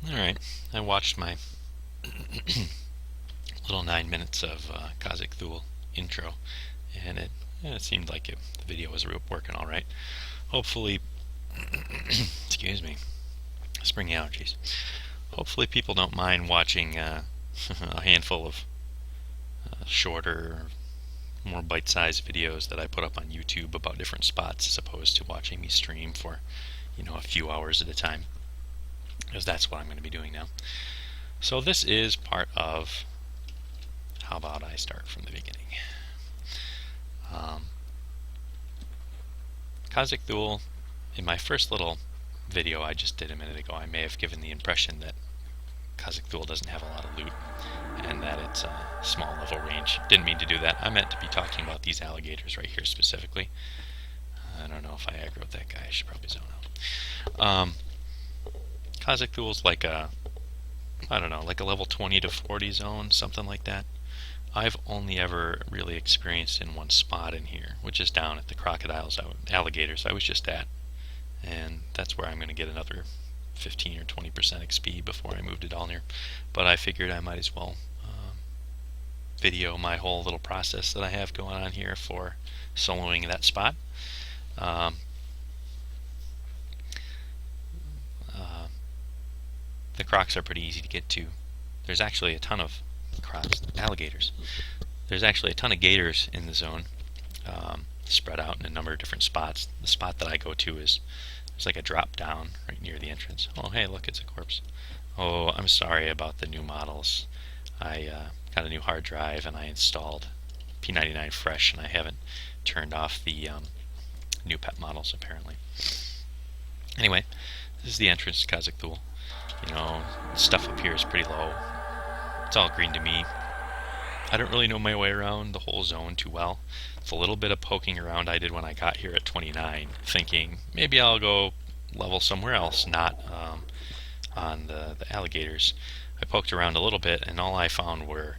Alright, I watched my little 9 minutes of Kazakh Thule intro, and it seemed like the video was working alright. Hopefully, excuse me, spring allergies. Hopefully people don't mind watching a handful of shorter, more bite-sized videos that I put up on YouTube about different spots as opposed to watching me stream for, a few hours at a time, because that's what I'm going to be doing now. So this is part of, how about I start from the beginning? Kazakh Thule, in my first little video I just did a minute ago, I may have given the impression that Kazakh Thule doesn't have a lot of loot and that it's a small level range. Didn't mean to do that. I meant to be talking about these alligators right here specifically. I don't know if I aggroed that guy. I should probably zone out. Kazakh Thule's like a level 20 to 40 zone, something like that. I've only ever really experienced in one spot in here, which is down at the alligators I was just at. And that's where I'm going to get another 15 or 20% XP before I move to Dalnir. But I figured I might as well video my whole little process that I have going on here for soloing that spot. The Crocs are pretty easy to get to. There's actually a ton of alligators. There's actually a ton of gators in the zone, spread out in a number of different spots. The spot that I go to there's like a drop down right near the entrance. Oh, hey, look, it's a corpse. Oh, I'm sorry about the new models. I got a new hard drive and I installed P99 fresh, and I haven't turned off the new pet models apparently. Anyway, this is the entrance to Kazakh Thule. Stuff up here is pretty low. It's all green to me. I don't really know my way around the whole zone too well. It's a little bit of poking around I did when I got here at 29, thinking maybe I'll go level somewhere else, not on the alligators. I poked around a little bit, and all I found were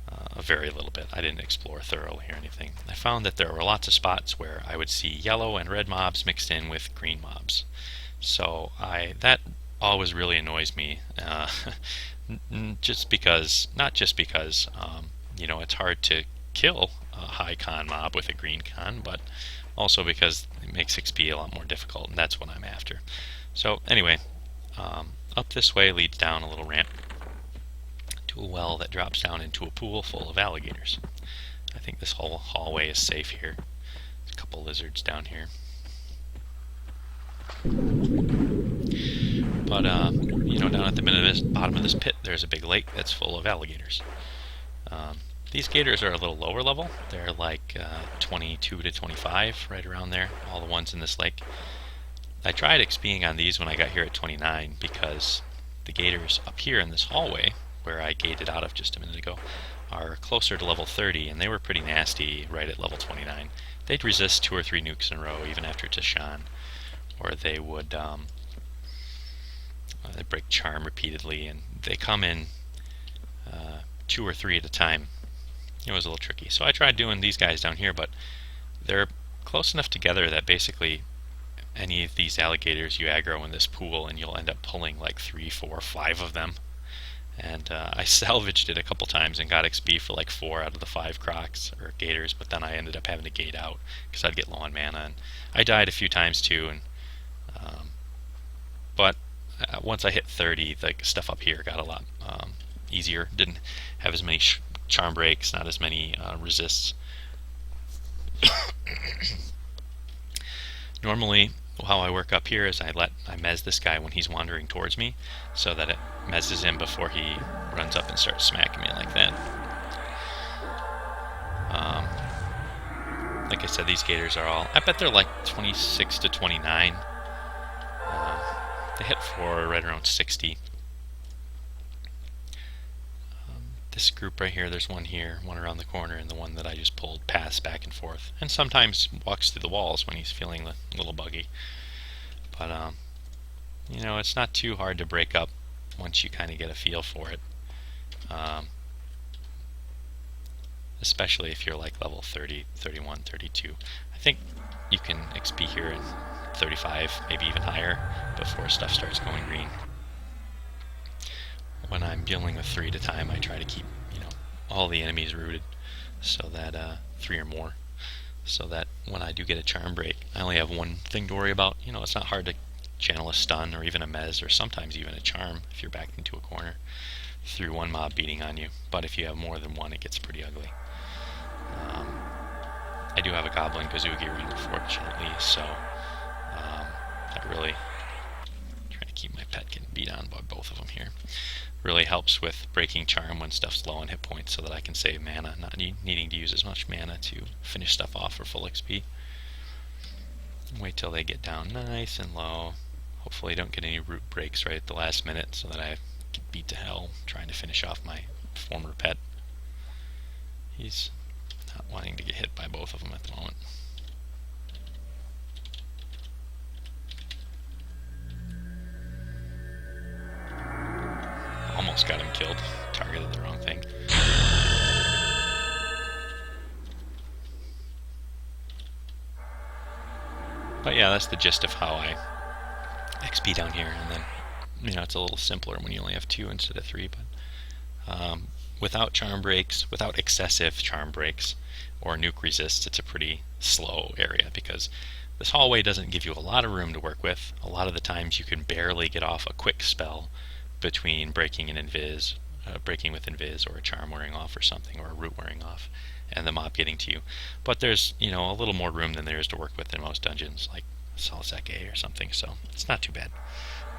a very little bit. I didn't explore thoroughly or anything. I found that there were lots of spots where I would see yellow and red mobs mixed in with green mobs. So that always really annoys me. Not just because it's hard to kill a high con mob with a green con, but also because it makes XP a lot more difficult, and that's what I'm after. So anyway, up this way leads down a little ramp to a well that drops down into a pool full of alligators. I think this whole hallway is safe here. There's a couple lizards down here. But, down at the bottom of this pit, there's a big lake that's full of alligators. These gators are a little lower level. They're like 22 to 25, right around there, all the ones in this lake. I tried XPing on these when I got here at 29 because the gators up here in this hallway, where I gated out of just a minute ago, are closer to level 30, and they were pretty nasty right at level 29. They'd resist 2 or 3 nukes in a row, even after Tashan, or they would they break charm repeatedly, and they come in 2 or 3 at a time. It was a little tricky. So I tried doing these guys down here, but they're close enough together that basically any of these alligators you aggro in this pool and you'll end up pulling like 3, 4, 5 of them. And I salvaged it a couple times and got XP for like 4 out of the 5 Crocs or gators, but then I ended up having to gate out because I'd get low on mana, and I died a few times too. And but once I hit 30, the stuff up here got a lot easier. Didn't have as many charm breaks, not as many resists. Normally, how I work up here is I mez this guy when he's wandering towards me, so that it mezzes him before he runs up and starts smacking me like that. Like I said, these gators are all, I bet they're like 26 to 29. They hit for right around 60. This group right here, there's one here, one around the corner, and the one that I just pulled paths back and forth, and sometimes walks through the walls when he's feeling a little buggy. But it's not too hard to break up once you kind of get a feel for it, especially if you're like level 30, 31, 32. I think you can XP here in 35, maybe even higher, before stuff starts going green. when I'm dealing with 3 at a time, I try to keep, all the enemies rooted, so that 3 or more, so that when I do get a charm break, I only have one thing to worry about. It's not hard to channel a stun or even a mez or sometimes even a charm if you're backed into a corner through one mob beating on you. But if you have more than one, it gets pretty ugly. I do have a goblin Kazugi ring, fortunately, so that really trying to keep my pet getting beat on by both of them here. Really helps with breaking charm when stuff's low on hit points, so that I can save mana, not needing to use as much mana to finish stuff off for full XP. Wait till they get down nice and low. Hopefully don't get any root breaks right at the last minute, so that I get beat to hell trying to finish off my former pet. He's not wanting to get hit by both of them at the moment. Almost got him killed. Targeted the wrong thing. But yeah, that's the gist of how I XP down here, and then it's a little simpler when you only have 2 instead of 3. But without charm breaks, without excessive charm breaks or nuke resists, it's a pretty slow area, because this hallway doesn't give you a lot of room to work with. A lot of the times you can barely get off a quick spell between breaking with invis, or a charm wearing off or something, or a root wearing off, and the mob getting to you. But there's a little more room than there is to work with in most dungeons, like Solsec or something, so it's not too bad.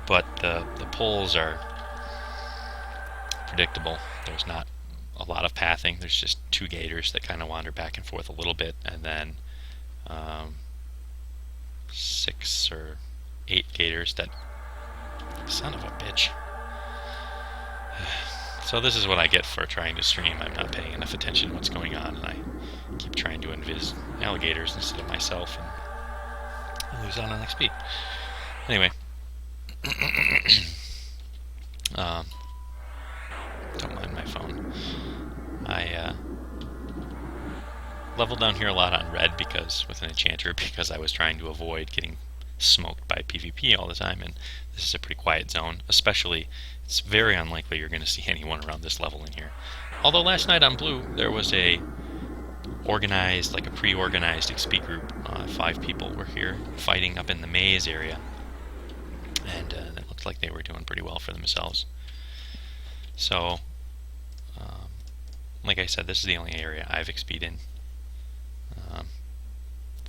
But the pulls are predictable. There's not a lot of pathing. There's just 2 gators that kind of wander back and forth a little bit, and then 6 or 8 gators that... Son of a bitch. So this is what I get for trying to stream. I'm not paying enough attention to what's going on, and I keep trying to invis alligators instead of myself, and I lose out on XP. Anyway. Don't mind my phone. I leveled down here a lot on red with an enchanter, because I was trying to avoid getting smoked by PvP all the time, and this is a pretty quiet zone. Especially, it's very unlikely you're going to see anyone around this level in here. Although last night on Blue, there was a pre-organized XP group. 5 people were here fighting up in the maze area, and it looked like they were doing pretty well for themselves. So, like I said, this is the only area I've XP'd in.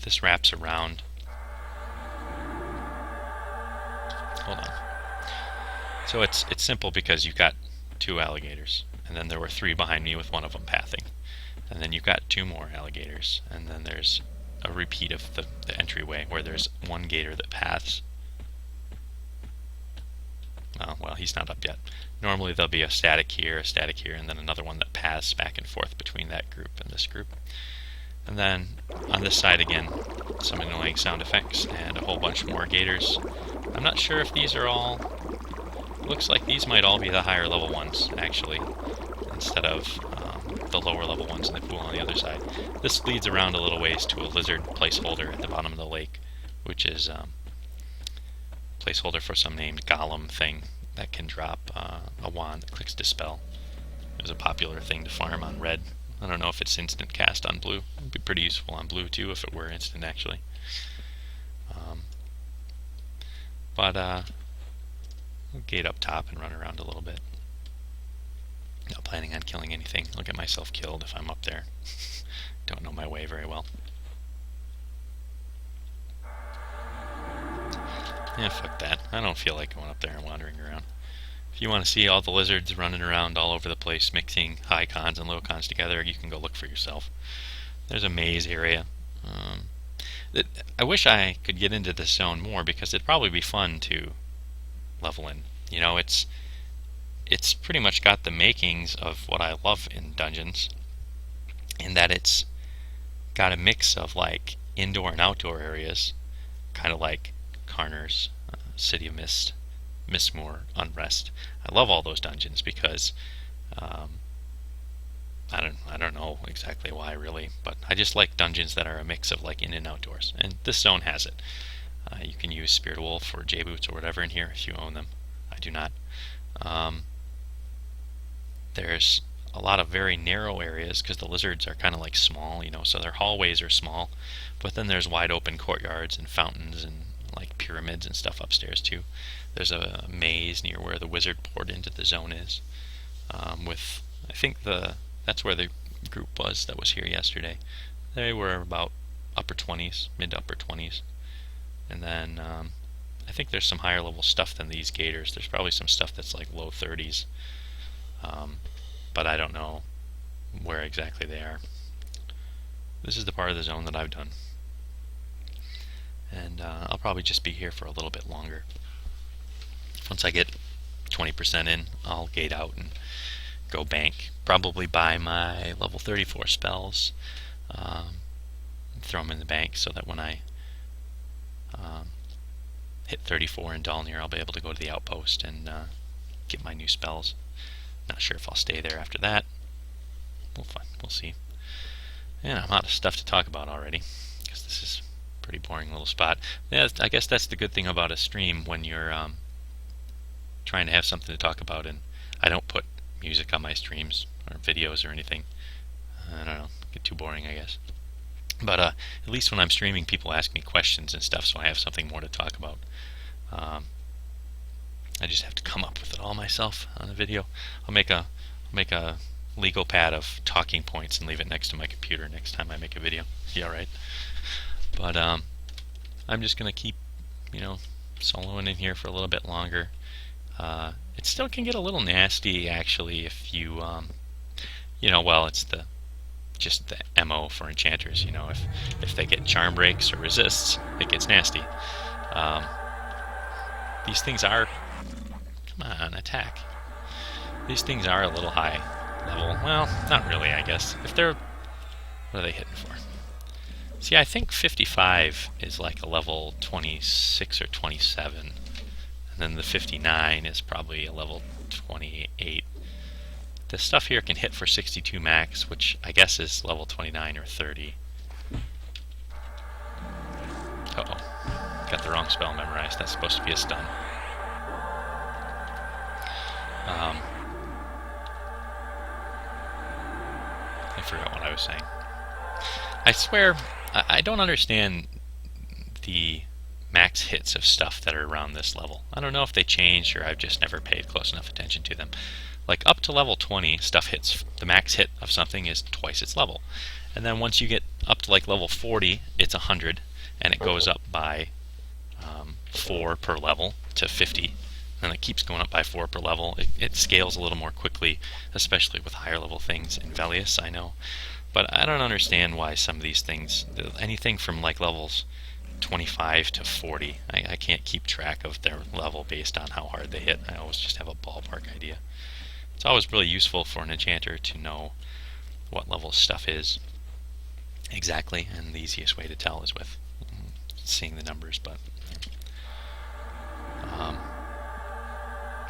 This wraps around. Hold on. So it's simple, because you've got 2 alligators, and then there were 3 behind me with one of them pathing, and then you've got 2 more alligators, and then there's a repeat of the entryway where there's 1 gator that paths. Oh, well, he's not up yet. Normally there'll be a static here, and then another one that paths back and forth between that group and this group. And then on this side again, some annoying sound effects and a whole bunch more gators. I'm not sure if these are all... Looks like these might all be the higher level ones, actually, instead of the lower level ones in the pool on the other side. This leads around a little ways to a lizard placeholder at the bottom of the lake, which is placeholder for some named golem thing that can drop a wand that clicks Dispel. It was a popular thing to farm on red. I don't know if it's instant cast on blue. It would be pretty useful on blue too if it were instant, actually. We'll gate up top and run around a little bit. Not planning on killing anything. I'll get myself killed if I'm up there. Don't know my way very well. Yeah, fuck that. I don't feel like going up there and wandering around. If you want to see all the lizards running around all over the place, mixing high cons and low cons together, you can go look for yourself. There's a maze area. I wish I could get into this zone more, because it'd probably be fun to level in. It's pretty much got the makings of what I love in dungeons, in that it's got a mix of like indoor and outdoor areas, kind of like Carner's, City of Mist, Mistmoor, Unrest. I love all those dungeons because I don't know exactly why, really, but I just like dungeons that are a mix of like in and outdoors, and this zone has it. You can use Spirit Wolf or J-Boots or whatever in here if you own them. I do not. there's a lot of very narrow areas because the lizards are kind of like small, so their hallways are small. But then there's wide open courtyards and fountains and like pyramids and stuff upstairs too. There's a maze near where the wizard poured into the zone is. With I think that's where the group was that was here yesterday. They were about upper 20s, mid to upper 20s. And then I think there's some higher level stuff than these gators. There's probably some stuff that's like low 30s. But I don't know where exactly they are. This is the part of the zone that I've done. And I'll probably just be here for a little bit longer. Once I get 20% in, I'll gate out and go bank. Probably buy my level 34 spells. Throw them in the bank so that when I hit 34 in Dalnir, I'll be able to go to the outpost and get my new spells. Not sure if I'll stay there after that. We'll see. And I'm out of stuff to talk about already, because this is a pretty boring little spot. Yeah, I guess that's the good thing about a stream when you're trying to have something to talk about, and I don't put music on my streams or videos or anything. I don't know, get too boring, I guess. But at least when I'm streaming, people ask me questions and stuff, so I have something more to talk about. I just have to come up with it all myself on a video. I'll make a legal pad of talking points and leave it next to my computer next time I make a video. Yeah, right. But I'm just gonna keep, soloing in here for a little bit longer. It still can get a little nasty, actually, if you, well, it's just the MO for enchanters. If they get charm breaks or resists, it gets nasty. These things are, come on, attack. These things are a little high level. Well, not really, I guess. What are they hitting for? See, I think 55 is like a level 26 or 27. And then the 59 is probably a level 28. This stuff here can hit for 62 max, which I guess is level 29 or 30. Uh-oh. Got the wrong spell memorized. That's supposed to be a stun. I forgot what I was saying. I swear, I don't understand the max hits of stuff that are around this level. I don't know if they changed or I've just never paid close enough attention to them. Like up to level 20, stuff hits, the max hit of something is twice its level. And then once you get up to like level 40, it's 100, and it goes up by 4 per level to 50. And it keeps going up by 4 per level. It scales a little more quickly, especially with higher level things in Velius, I know. But I don't understand why some of these things, anything from like levels 25 to 40, I can't keep track of their level based on how hard they hit. I always just have a ballpark idea. It's always really useful for an enchanter to know what level stuff is exactly, and the easiest way to tell is with seeing the numbers. But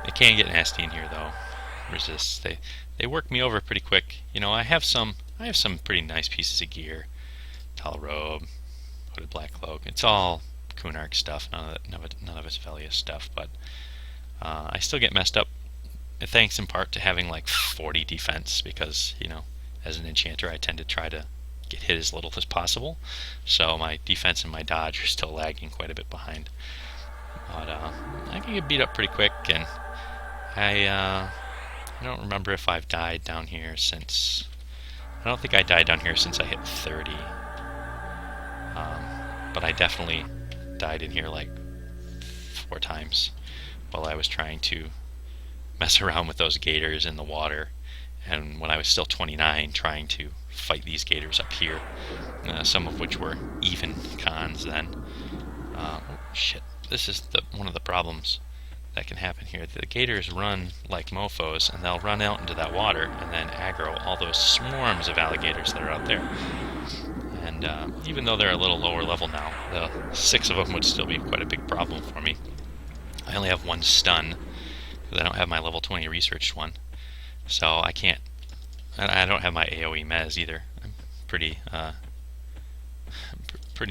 it can get nasty in here, though. Resists, they work me over pretty quick. I have some pretty nice pieces of gear. Tall robe, hooded black cloak. It's all Kunark stuff. None of it's Velius stuff. But I still get messed up. Thanks in part to having like 40 defense, because as an enchanter I tend to try to get hit as little as possible. So my defense and my dodge are still lagging quite a bit behind. But I can get beat up pretty quick, and I don't remember if I've died down here since. I don't think I died down here since I hit 30. But I definitely died in here like 4 times while I was trying to mess around with those gators in the water, and when I was still 29 trying to fight these gators up here, some of which were even cons then. Oh shit, this is one of the problems that can happen here. The gators run like mofos, and they'll run out into that water and then aggro all those swarms of alligators that are out there. And even though they're a little lower level now, the 6 of them would still be quite a big problem for me. I only have 1 stun, because I don't have my level 20 researched one. So I can't, I don't have my AoE mez either. I'm pretty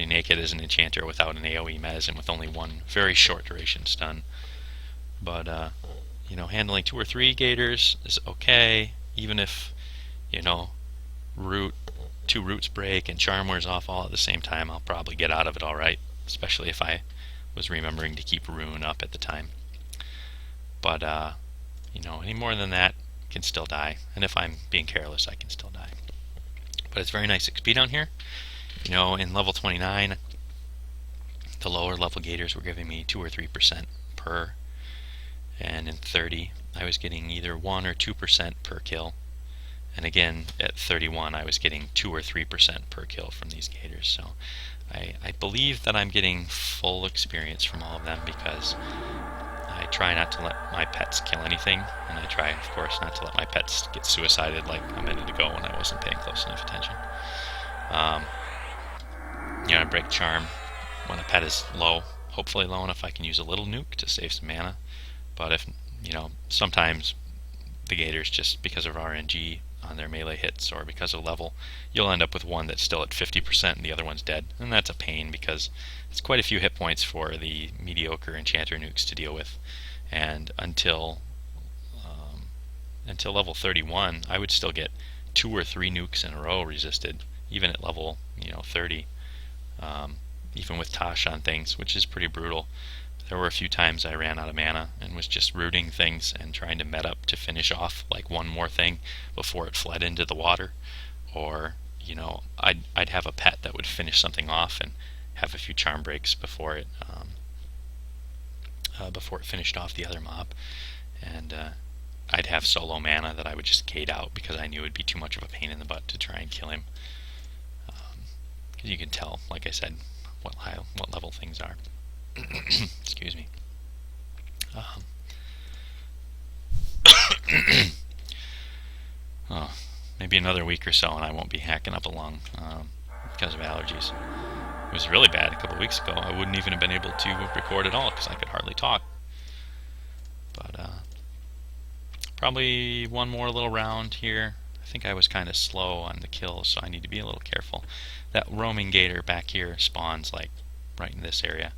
naked as an enchanter without an AoE mez and with only 1 very short duration stun. But, handling 2 or 3 gators is okay. even if, you know, two roots break and charm wears off all at the same time, I'll probably get out of it all right, especially if I was remembering to keep Rune up at the time. But, you know, any more than that can still die, and if I'm being careless, I can still die. But it's very nice XP down here. You know, in level 29, the lower level gators were giving me 2 or 3% per, and in 30, I was getting either 1 or 2% per kill. And again, at 31, I was getting 2 or 3% per kill from these gators. So I believe that I'm getting full experience from all of them, because I try not to let my pets kill anything, and I try, of course, not to let my pets get suicided like a minute ago when I wasn't paying close enough attention. You know, I break charm when a pet is low, hopefully low enough I can use a little nuke to save some mana. But if, you know, sometimes the gators, just because of RNG on their melee hits or because of level, you'll end up with one that's still at 50% and the other one's dead, and that's a pain because it's quite a few hit points for the mediocre enchanter nukes to deal with. And until level 31, I would still get 2 or 3 nukes in a row resisted, even at level 30, even with Tosh on things, which is pretty brutal. There were a few times I ran out of mana and was just rooting things and trying to met up to finish off like one more thing before it fled into the water. Or, I'd have a pet that would finish something off and have a few charm breaks before it finished off the other mob. And I'd have solo mana that I would just gate out because I knew it would be too much of a pain in the butt to try and kill him. Because you can tell, like I said, what level things are. Excuse me. Maybe another week or so and I won't be hacking up a lung because of allergies. It was really bad a couple weeks ago. I wouldn't even have been able to record at all because I could hardly talk. But probably one more little round here. I think I was kind of slow on the kills, so I need to be a little careful. That roaming gator back here spawns like right in this area.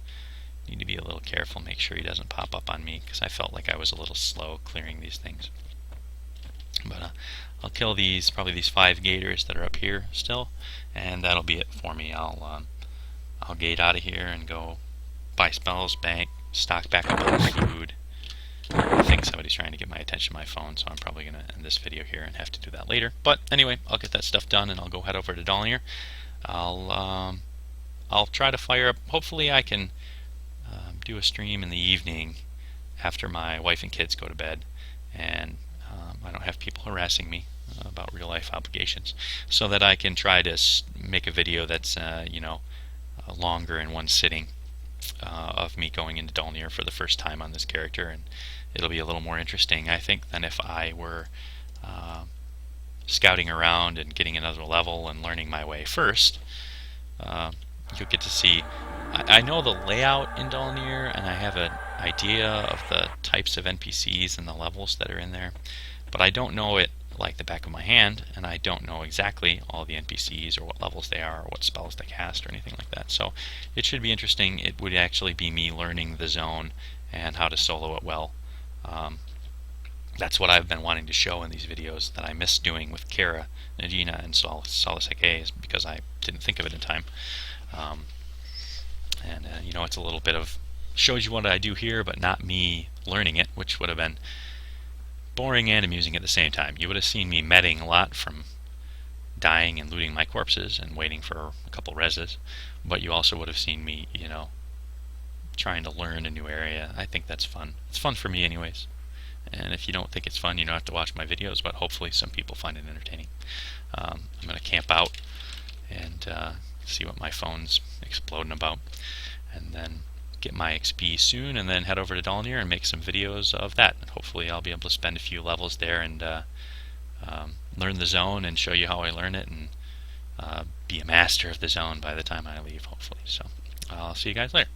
Need to be a little careful, make sure he doesn't pop up on me, because I felt like I was a little slow clearing these things. But I'll kill probably these 5 gators that are up here still, and that'll be it for me. I'll gate out of here and go buy spells, bank, stock back up on food. I think somebody's trying to get my attention on my phone, so I'm probably going to end this video here and have to do that later. But anyway, I'll get that stuff done and I'll go head over to Dolnier. I'll try to fire up, hopefully I can do a stream in the evening after my wife and kids go to bed, and I don't have people harassing me about real life obligations, so that I can try to make a video that's longer in one sitting of me going into Dolnier for the first time on this character, and it'll be a little more interesting, I think, than if I were scouting around and getting another level and learning my way first. You'll get to see. I know the layout in Dolnier, and I have an idea of the types of NPCs and the levels that are in there, but I don't know it like the back of my hand, and I don't know exactly all the NPCs or what levels they are or what spells they cast or anything like that. So it should be interesting. It would actually be me learning the zone and how to solo it well. That's what I've been wanting to show in these videos that I missed doing with Kara, Najina, and Solace Eke, is because I didn't think of it in time. It's a little bit of shows you what I do here, but not me learning it, which would have been boring and amusing at the same time. You would have seen me medding a lot from dying and looting my corpses and waiting for a couple reses, but you also would have seen me, trying to learn a new area. I think that's fun. It's fun for me anyways. And if you don't think it's fun, you don't have to watch my videos, but hopefully some people find it entertaining. I'm going to camp out and see what my phone's exploding about, and then get my XP soon, and then head over to Dolnier and make some videos of that. And hopefully I'll be able to spend a few levels there and learn the zone and show you how I learn it, and be a master of the zone by the time I leave, hopefully. So I'll see you guys later.